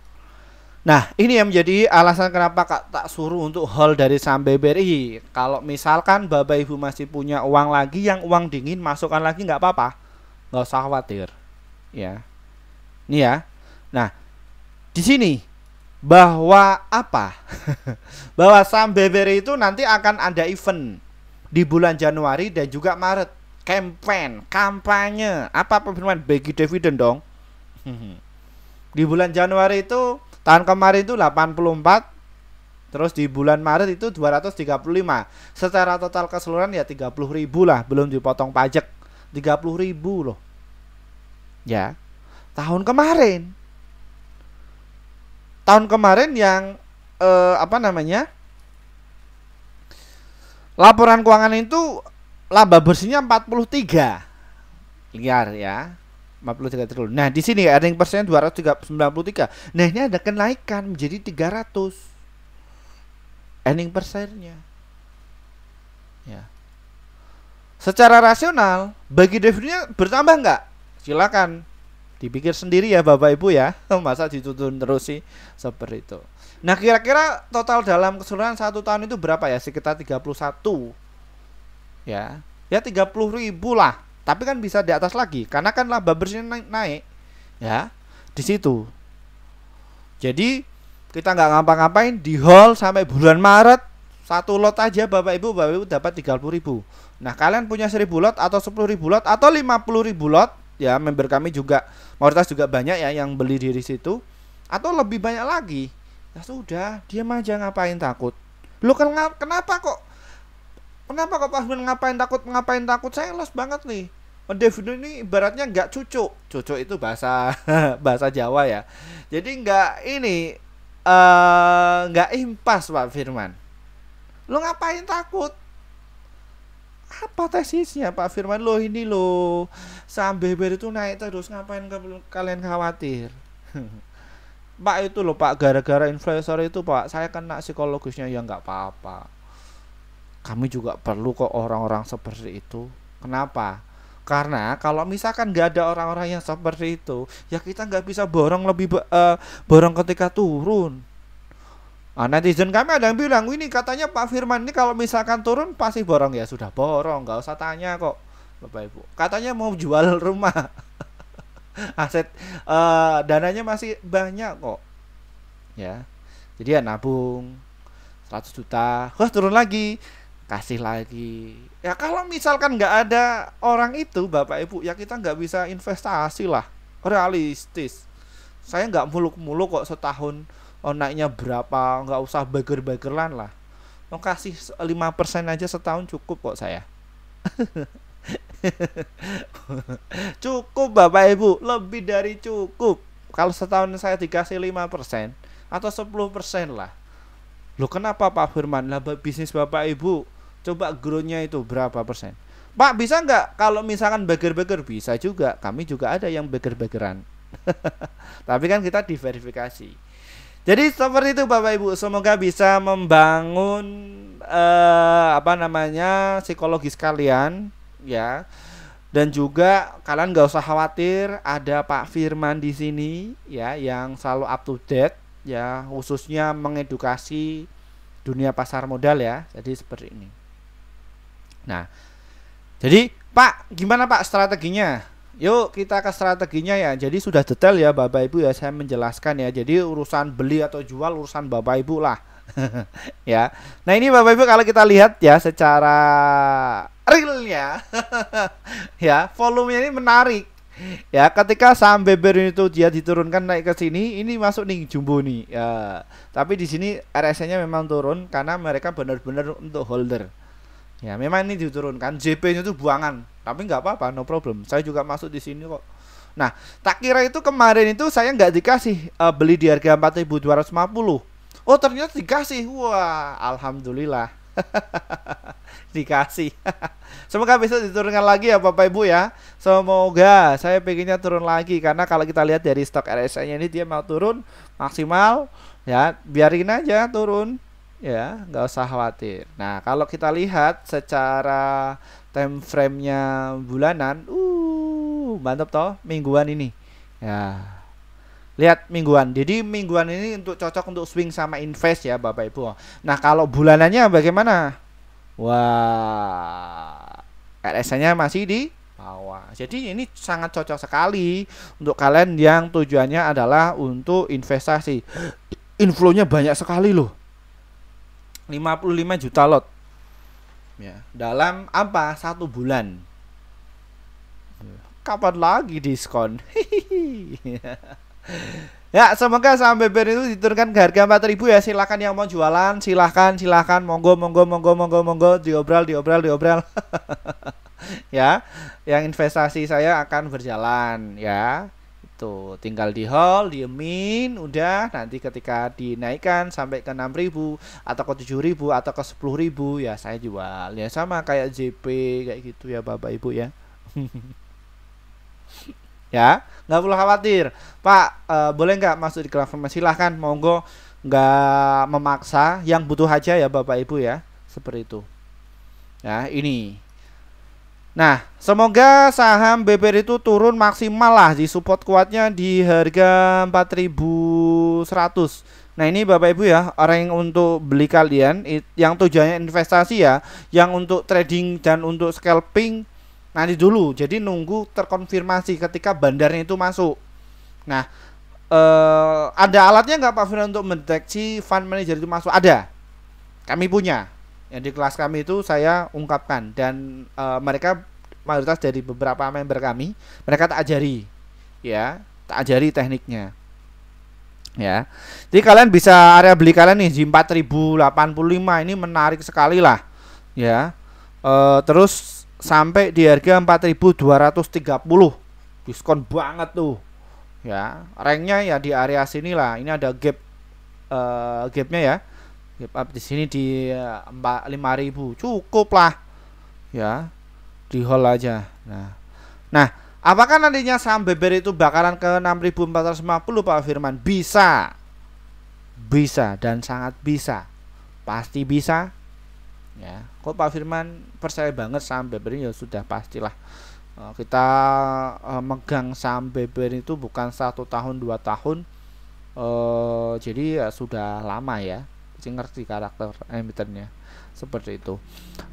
Nah, ini yang menjadi alasan kenapa Kak tak suruh untuk hold dari saham BBRI. Kalau misalkan Bapak Ibu masih punya uang lagi yang uang dingin, masukkan lagi nggak apa-apa, nggak usah khawatir. Ya, ini ya. Nah, di sini bahwa apa? Bahwa saham BBRI itu nanti akan ada event di bulan Januari dan juga Maret, kampanye apa Firman? Bagi dividen dong. Di bulan Januari itu tahun kemarin itu 84, terus di bulan Maret itu 235. Secara total keseluruhan ya 30.000 lah, belum dipotong pajak, 30.000 loh. Ya, tahun kemarin yang apa namanya? Laporan keuangan itu laba bersihnya 43 miliar ya. 43 triliun. Nah, di sini earning per share 293. Nah, ini ada kenaikan menjadi 300. Earning per share-nya. Ya. Secara rasional, bagi dividennya bertambah nggak? Silakan dipikir sendiri ya Bapak Ibu ya. Masa dituntun terus sih seperti itu. Nah, kira-kira total dalam keseluruhan 1 tahun itu berapa ya? Sekitar 31. Ya. Ya 30.000 lah. Tapi kan bisa di atas lagi karena kan laba bersihnya naik. Ya. Di situ. Jadi kita nggak ngapa-ngapain, di hold sampai bulan Maret. 1 lot aja Bapak Ibu dapat 30.000. Nah, kalian punya 1.000 lot atau 10.000 lot atau 50.000 lot, ya member kami juga mayoritas juga banyak ya yang beli di situ, atau lebih banyak lagi. Ya sudah, diam aja, ngapain takut? Lu kan kenapa kok Pak Firman ngapain takut? Saya los banget nih. Dividen ini ibaratnya nggak cucuk itu bahasa bahasa Jawa ya. Jadi nggak impas Pak Firman. Lu ngapain takut? Apa tesisnya Pak Firman? Lo ini lo saham BBR itu naik terus, ngapain kalian khawatir? Pak itu loh Pak, gara-gara investor itu Pak, saya kena psikologisnya. Ya nggak apa-apa, kami juga perlu kok orang-orang seperti itu. Kenapa? Karena kalau misalkan nggak ada orang-orang yang seperti itu, ya kita nggak bisa borong borong ketika turun. Nah, netizen kami ada yang bilang, ini katanya Pak Firman ini kalau misalkan turun pasti borong. Ya sudah borong, nggak usah tanya kok Bapak Ibu. Katanya mau jual rumah. Aset dananya masih banyak kok. Ya. Jadi ya nabung 100 juta. Wah, turun lagi, kasih lagi. Ya kalau misalkan nggak ada orang itu Bapak Ibu, ya kita nggak bisa investasi lah. Realistis. Saya nggak muluk-muluk kok setahun naiknya berapa, nggak usah bager-bageran lah. Mau kasih 5% aja setahun cukup kok saya. Cukup Bapak Ibu, lebih dari cukup. Kalau setahun saya dikasih 5% atau 10% lah. Loh, kenapa Pak Firman? Lah bisnis Bapak Ibu coba grow-nya itu berapa persen? Pak, bisa nggak kalau misalkan bager-bager? Bisa juga, kami juga ada yang bager-bageran. Tapi kan kita diverifikasi. Jadi seperti itu Bapak Ibu, semoga bisa membangun psikologis kalian ya. Dan juga kalian gak usah khawatir, ada Pak Firman di sini ya yang selalu up to date ya, khususnya mengedukasi dunia pasar modal ya. Jadi seperti ini. Nah, Jadi Pak, gimana Pak strateginya? Yuk kita ke strateginya ya. Jadi sudah detail ya Bapak Ibu ya, saya menjelaskan ya. Jadi urusan beli atau jual urusan Bapak Ibu lah. Ya. Nah, ini Bapak Ibu kalau kita lihat ya secara realnya ya, volumenya ini menarik. Ya, ketika saham Beber itu dia diturunkan naik ke sini, ini masuk nih jumbo nih. Ya. Tapi di sini RSI-nya memang turun karena mereka benar-benar untuk holder. Ya, memang ini diturunkan. JP-nya itu buangan, tapi nggak apa-apa, no problem. Saya juga masuk di sini kok. Nah, tak kira itu kemarin itu saya nggak dikasih beli di harga 4.250. Oh, ternyata dikasih. Wah, alhamdulillah. Dikasih. Semoga besok diturunkan lagi ya Bapak Ibu ya. Semoga, saya pengennya turun lagi karena kalau kita lihat dari stok RSI-nya ini dia mau turun maksimal ya, biarin aja turun. Ya, nggak usah khawatir. Nah, kalau kita lihat secara time frame-nya bulanan, mantap toh mingguan ini. Ya, lihat mingguan. Jadi mingguan ini untuk cocok untuk swing sama invest ya Bapak Ibu. Nah, kalau bulanannya bagaimana? Wah, RSI-nya masih di bawah. Jadi ini sangat cocok sekali untuk kalian yang tujuannya adalah untuk investasi. Inflow-nya banyak sekali loh. 55 juta lot ya, dalam apa? 1 bulan. Kapan lagi diskon? Ya, semoga saham Beber itu diturunkan ke harga 4.000 ya. Silahkan yang mau jualan, silahkan monggo diobral. Ya, yang investasi saya akan berjalan ya. Tuh, tinggal di hold, diemin, udah. Nanti ketika dinaikkan sampai ke 6.000 atau ke 7.000 atau ke 10.000 ya saya jual. Ya sama kayak JP kayak gitu ya Bapak Ibu ya. Ya, nggak perlu khawatir. Pak, boleh nggak masuk di platform? Silahkan, monggo, nggak memaksa. Yang butuh aja ya Bapak Ibu ya. Seperti itu. Ya, ini. Nah, semoga saham Beber itu turun maksimal lah, di support kuatnya di harga 4.100. Nah, ini Bapak Ibu ya, orang yang untuk beli kalian yang tujuannya investasi ya, yang untuk trading dan untuk scalping nanti dulu. Jadi nunggu terkonfirmasi ketika bandarnya itu masuk. Nah, ada alatnya nggak Pak Firman untuk mendeteksi fund manager itu masuk? Ada. Kami punya. Yang di kelas kami itu saya ungkapkan dan mereka mayoritas dari beberapa member kami, mereka tak ajari ya, tak ajari tekniknya ya. Jadi kalian bisa area beli kalian nih di 4.085, ini menarik sekali lah ya. Terus sampai di harga 4.230, diskon banget tuh ya. Ranknya ya di area sini lah. Ini ada gapnya ya. Gap up di sini di 5.000 cukup lah ya, di hold aja. Nah, apakah nantinya saham Beber itu bakalan ke 6.450 Pak Firman? Bisa dan sangat bisa, pasti bisa ya. Kok Pak Firman percaya banget saham Beber ini? Ya sudah pastilah. Kita megang saham Beber itu bukan 1 tahun 2 tahun, jadi ya sudah lama ya, ngerti karakter emitennya seperti itu.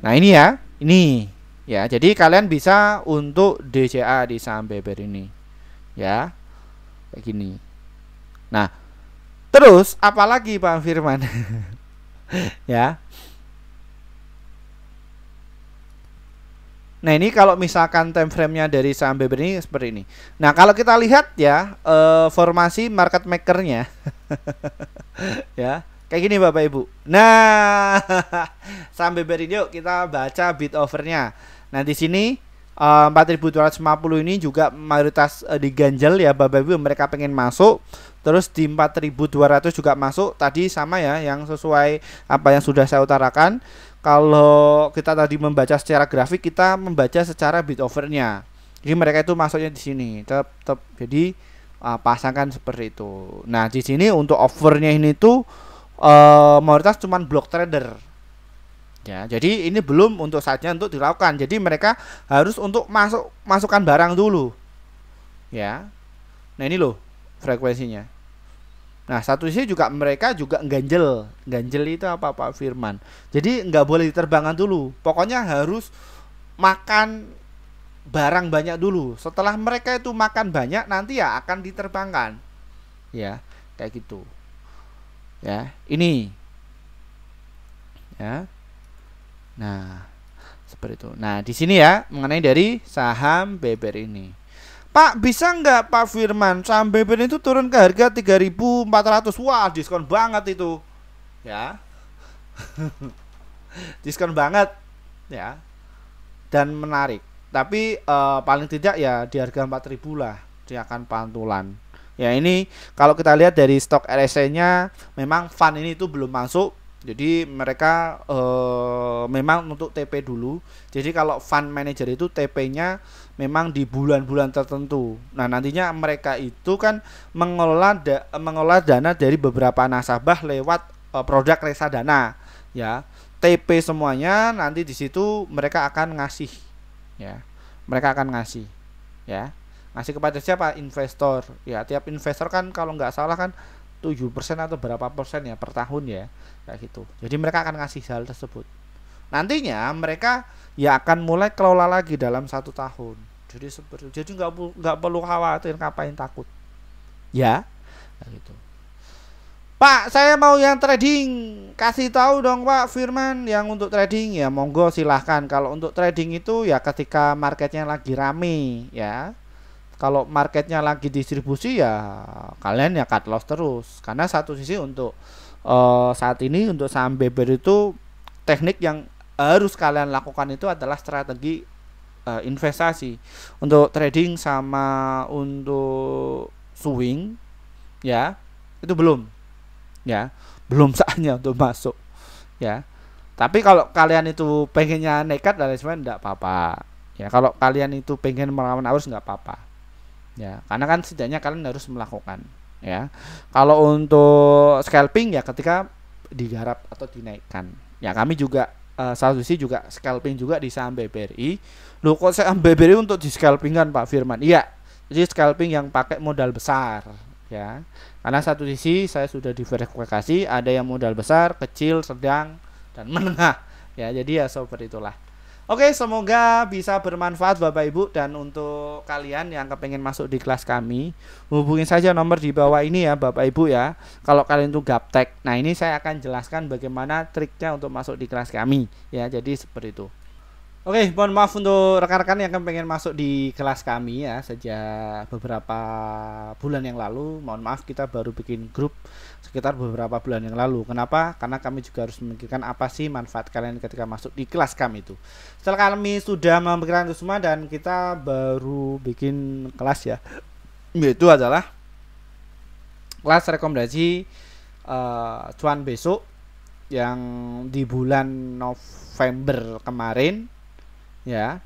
Nah, ini ya, ini ya, jadi kalian bisa untuk DCA di saham Beber ini ya, kayak gini. Nah, terus apalagi Pak Firman? Ya. Nah, ini kalau misalkan time frame-nya dari saham Beber ini seperti ini. Nah, kalau kita lihat ya, formasi market maker-nya ya, kayak gini Bapak Ibu. Nah, saham Beber ini yuk kita baca bid offer-nya. Nah, di sini 4.250 ini juga mayoritas diganjel ya Bapak Ibu, mereka pengen masuk. Terus di 4.200 juga masuk. Tadi sama ya, yang sesuai apa yang sudah saya utarakan. Kalau kita tadi membaca secara grafik, kita membaca secara bid offer-nya. Jadi mereka itu masuknya di sini. Tetap jadi pasangkan seperti itu. Nah, di sini untuk offernya ini tuh mayoritas cuman block trader. Ya, jadi ini belum untuk saatnya untuk dilakukan. Jadi mereka harus untuk masukkan barang dulu. Ya. Nah, ini loh frekuensinya. Nah, satu sisi juga mereka juga ganjel. Ganjel itu apa Pak Firman? Jadi nggak boleh diterbangkan dulu. Pokoknya harus makan barang banyak dulu. Setelah mereka itu makan banyak, nanti ya akan diterbangkan. Ya, kayak gitu. Ya, ini. Ya. Nah, seperti itu. Nah, di sini ya mengenai dari saham Beber ini. Pak, bisa nggak Pak Firman saham Beber itu turun ke harga 3.400? Wah, diskon banget itu. Ya. Diskon banget ya. Dan menarik. Tapi paling tidak ya di harga 4.000 lah dia akan pantulan. Ya, ini kalau kita lihat dari stok RSI-nya memang fund ini itu belum masuk. Jadi mereka memang untuk TP dulu. Jadi kalau fund manager itu TP-nya memang di bulan-bulan tertentu. Nah, nantinya mereka itu kan mengelola dana dari beberapa nasabah lewat produk reksadana. Ya, TP semuanya nanti di situ mereka akan ngasih. Ya, mereka akan ngasih. Ya, ngasih kepada siapa? Investor. Ya, tiap investor kan kalau nggak salah kan 7% atau berapa persen ya per tahun ya, kayak gitu. Jadi mereka akan ngasih hal tersebut. Nantinya mereka ya akan mulai kelola lagi dalam 1 tahun. Jadi seperti jadi nggak perlu khawatir, ngapain takut. Ya, kayak gitu. Pak, saya mau yang trading. Kasih tahu dong Pak Firman yang untuk trading ya, monggo silahkan. Kalau untuk trading itu ya ketika marketnya lagi rame ya. Kalau marketnya lagi distribusi ya kalian ya cut loss terus. Karena satu sisi untuk saat ini untuk saham Beber itu teknik yang harus kalian lakukan itu adalah strategi investasi. Untuk trading sama untuk swing ya itu belum. Ya, belum saatnya untuk masuk. Ya. Tapi kalau kalian itu pengennya nekat dan lain sebagainya enggak apa-apa. Ya, kalau kalian itu pengen melawan arus enggak apa-apa. Ya, karena kan setidaknya kalian harus melakukan. Ya. Kalau untuk scalping ya ketika digarap atau dinaikkan. Ya, kami juga satu sisi juga scalping juga di saham BBRI. Loh, kok saham BBRI untuk di scalping kan Pak Firman? Iya. Jadi scalping yang pakai modal besar. Ya, karena satu sisi saya sudah diverifikasi ada yang modal besar, kecil, sedang, dan menengah. Ya, jadi ya seperti itulah. Oke, semoga bisa bermanfaat Bapak Ibu, dan untuk kalian yang kepengen masuk di kelas kami, hubungi saja nomor di bawah ini ya Bapak Ibu ya. Kalau kalian itu gaptek. Nah, ini saya akan jelaskan bagaimana triknya untuk masuk di kelas kami ya. Jadi seperti itu. Oke, mohon maaf untuk rekan-rekan yang pengen masuk di kelas kami ya sejak beberapa bulan yang lalu. Mohon maaf kita baru bikin grup sekitar beberapa bulan yang lalu. Kenapa? Karena kami juga harus memikirkan apa sih manfaat kalian ketika masuk di kelas kami itu. Setelah kami sudah memikirkan itu semua dan kita baru bikin kelas ya, yaitu adalah kelas rekomendasi cuan besok yang di bulan November kemarin. Ya,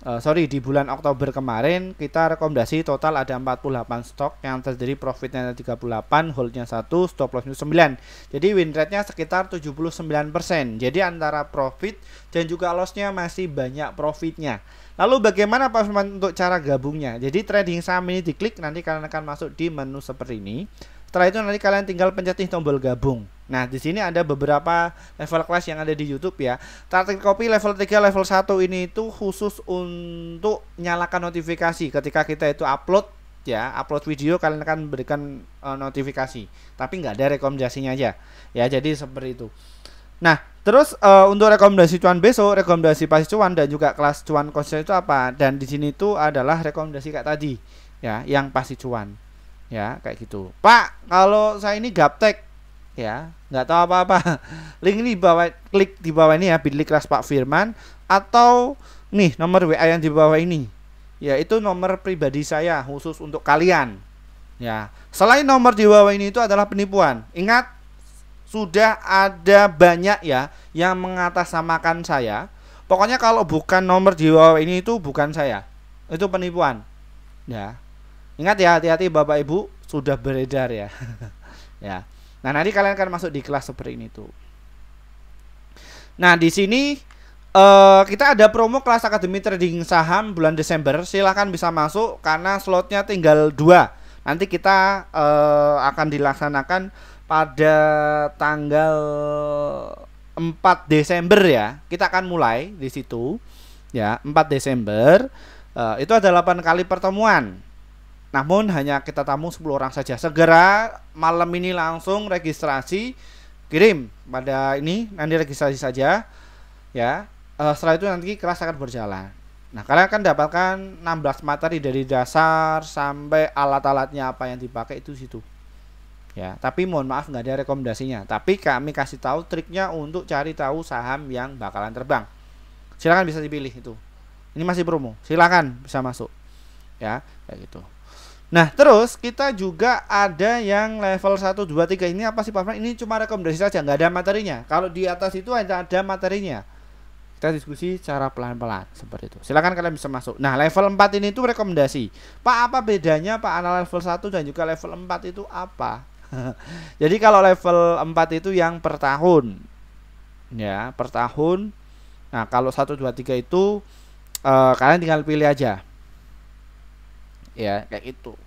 di bulan Oktober kemarin kita rekomendasi total ada 48 stok yang terjadi profitnya 38, holdnya 1, stop lossnya 9. Jadi win rate-nya sekitar 79%. Jadi antara profit dan juga lossnya masih banyak profitnya. Lalu bagaimana Pak Firman untuk cara gabungnya? Jadi trading saham ini diklik, nanti kalian akan masuk di menu seperti ini. Setelah itu nanti kalian tinggal pencetin tombol gabung. Nah, di sini ada beberapa level kelas yang ada di YouTube ya. Target copy level 3, level 1 ini itu khusus untuk nyalakan notifikasi ketika kita itu upload ya, upload video kalian akan berikan notifikasi. Tapi nggak ada rekomendasinya aja. Ya, jadi seperti itu. Nah, terus untuk rekomendasi cuan besok, rekomendasi pasti cuan dan juga kelas cuan konsisten itu apa? Dan di sini itu adalah rekomendasi kayak tadi ya, yang pasti cuan. Ya, kayak gitu. Pak, kalau saya ini gaptek ya, nggak tahu apa-apa. Link ini di bawah, klik di bawah ini ya, bit.ly kelas Pak Firman, atau nih nomor WA yang di bawah ini. Ya, itu nomor pribadi saya khusus untuk kalian. Ya, selain nomor di bawah ini itu adalah penipuan. Ingat, sudah ada banyak ya yang mengatasnamakan saya. Pokoknya kalau bukan nomor di bawah ini itu bukan saya. Itu penipuan. Ya. Ingat ya, hati-hati Bapak Ibu, sudah beredar ya. Ya. Nah, nanti kalian akan masuk di kelas seperti ini tuh. Nah, di sini kita ada promo kelas Akademi Trading Saham bulan Desember. Silahkan bisa masuk karena slotnya tinggal 2. Nanti kita akan dilaksanakan pada tanggal 4 Desember ya. Kita akan mulai di situ. ya 4 Desember itu ada 8 kali pertemuan. Namun hanya kita tamu 10 orang saja. Segera malam ini langsung registrasi, kirim pada ini, nanti registrasi saja ya. Setelah itu nanti kelas akan berjalan. Nah, kalian akan dapatkan 16 materi dari dasar sampai alat-alatnya apa yang dipakai itu situ. Ya, tapi mohon maaf nggak ada rekomendasinya. Tapi kami kasih tahu triknya untuk cari tahu saham yang bakalan terbang. Silakan bisa dipilih itu. Ini masih promo. Silakan bisa masuk. Ya, kayak gitu. Nah, terus kita juga ada yang level 1 2 3. Ini apa sih, Pak? Ini cuma rekomendasi saja, nggak ada materinya. Kalau di atas itu ada materinya. Kita diskusi secara pelan-pelan seperti itu. Silakan kalian bisa masuk. Nah, level 4 ini tuh rekomendasi. Pak, apa bedanya Pak antara level 1 dan juga level 4 itu apa? Jadi kalau level 4 itu yang per tahun. Ya, per tahun. Nah, kalau 1 2 3 itu kalian tinggal pilih aja. Ya, kayak gitu.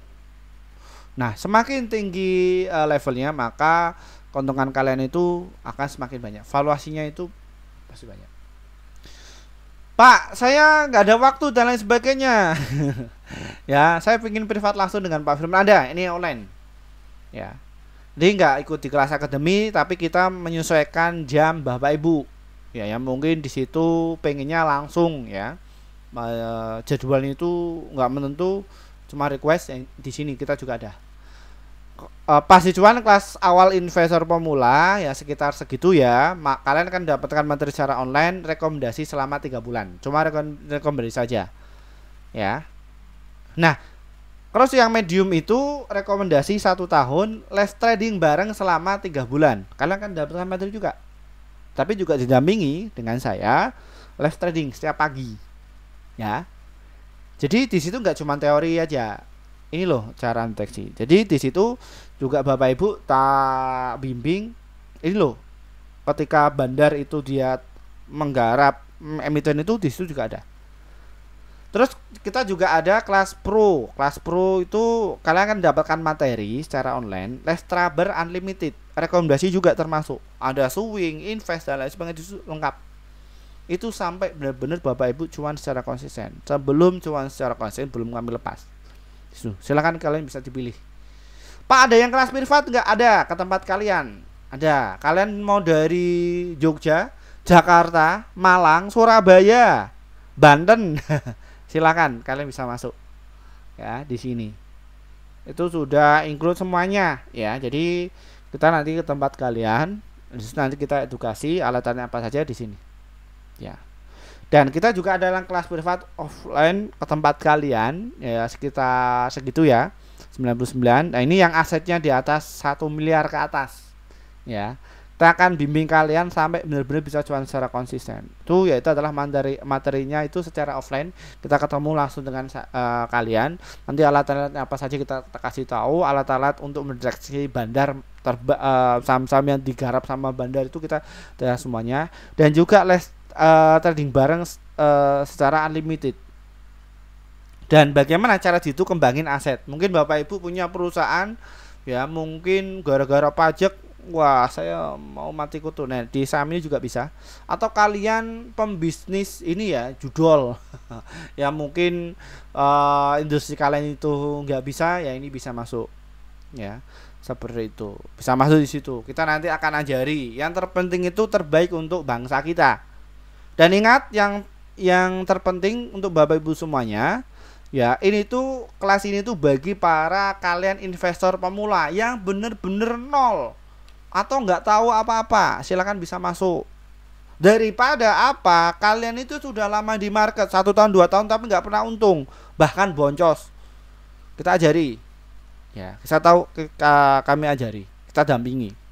Nah, semakin tinggi levelnya, maka keuntungan kalian itu akan semakin banyak. Valuasinya itu pasti banyak. Pak, saya nggak ada waktu dan lain sebagainya. Ya, saya ingin privat langsung dengan Pak Firman. Ada, ini online. Ya, jadi nggak ikut di kelas akademi, tapi kita menyesuaikan jam Bapak Ibu. Ya, yang mungkin di situ pengennya langsung ya. Jadwalnya itu nggak menentu, cuma request. Yang di sini kita juga ada. Pas dijual kelas awal investor pemula ya sekitar segitu ya. Kalian akan dapatkan materi secara online, rekomendasi selama 3 bulan. Cuma rekomendasi saja. Ya. Nah, terus yang medium itu rekomendasi 1 tahun, live trading bareng selama 3 bulan. Kalian akan dapatkan materi juga. Tapi juga didampingi dengan saya live trading setiap pagi. Ya. Jadi di situ nggak cuma teori aja. Ini loh cara deteksi. Jadi di situ juga Bapak Ibu tak bimbing. Ini loh, ketika bandar itu dia menggarap emiten itu di situ juga ada. Terus kita juga ada kelas pro. Kelas pro itu kalian akan dapatkan materi secara online, live trader unlimited. Rekomendasi juga termasuk. Ada swing, invest dan lain sebagainya, itu lengkap. Itu sampai benar-benar Bapak Ibu cuan secara konsisten. Sebelum cuan secara konsisten belum kami lepas. Silakan kalian bisa dipilih. Pak, ada yang kelas privat nggak? Ada ke tempat kalian. Ada. Kalian mau dari Jogja, Jakarta, Malang, Surabaya, Banten, silakan kalian bisa masuk. Ya, di sini. Itu sudah include semuanya ya. Jadi kita nanti ke tempat kalian, nanti kita edukasi alatnya apa saja di sini. Ya. Dan kita juga ada yang kelas privat offline ke tempat kalian ya sekitar segitu ya 99. Nah, ini yang asetnya di atas 1 miliar ke atas ya. Kita akan bimbing kalian sampai benar-benar bisa cuan secara konsisten. Itu yaitu adalah materinya itu secara offline. Kita ketemu langsung dengan kalian. Nanti alat-alat apa saja kita kasih tahu, alat-alat untuk mendeteksi bandar saham-saham yang digarap sama bandar itu kita semuanya. Dan juga trading bareng secara unlimited. Dan bagaimana cara itu kembangin aset? Mungkin Bapak Ibu punya perusahaan ya, mungkin gara-gara pajak, wah saya mau mati kutu. Nah, di saham ini juga bisa. Atau kalian pembisnis ini ya, judol. Ya mungkin industri kalian itu nggak bisa, ya ini bisa masuk. Ya, seperti itu. Bisa masuk di situ. Kita nanti akan ajari. Yang terpenting itu terbaik untuk bangsa kita. Dan ingat yang terpenting untuk Bapak Ibu semuanya, ya ini tuh kelas ini tuh bagi para kalian investor pemula yang bener-bener nol atau nggak tahu apa-apa, silakan bisa masuk. Daripada apa, kalian itu sudah lama di market 1 tahun 2 tahun tapi nggak pernah untung, bahkan boncos. Kita ajari, ya kita tahu, kami ajari, kita dampingi.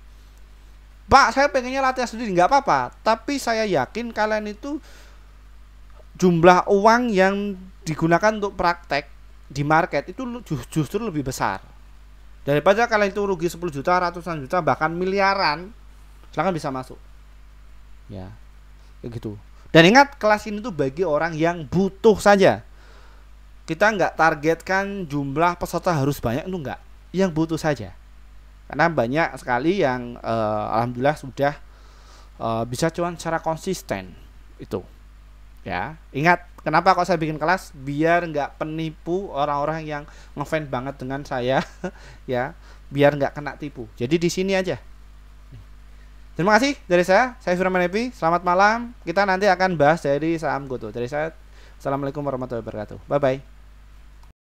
Pak, saya pengennya latihan sendiri, nggak apa-apa. Tapi saya yakin kalian itu jumlah uang yang digunakan untuk praktek di market itu justru lebih besar. Daripada kalian itu rugi 10 juta, ratusan juta, bahkan miliaran, silahkan bisa masuk. Ya, kayak gitu. Dan ingat, kelas ini tuh bagi orang yang butuh saja. Kita nggak targetkan jumlah peserta harus banyak, itu nggak. Yang butuh saja. Karena banyak sekali yang alhamdulillah sudah bisa cuan secara konsisten itu. Ya, ingat kenapa kok saya bikin kelas? Biar nggak penipu orang-orang yang ngefans banget dengan saya, ya, biar nggak kena tipu. Jadi di sini aja. Terima kasih dari saya Firman Happy. Selamat malam. Kita nanti akan bahas dari saham GoTo. Dari saya, assalamualaikum warahmatullahi wabarakatuh. Bye bye.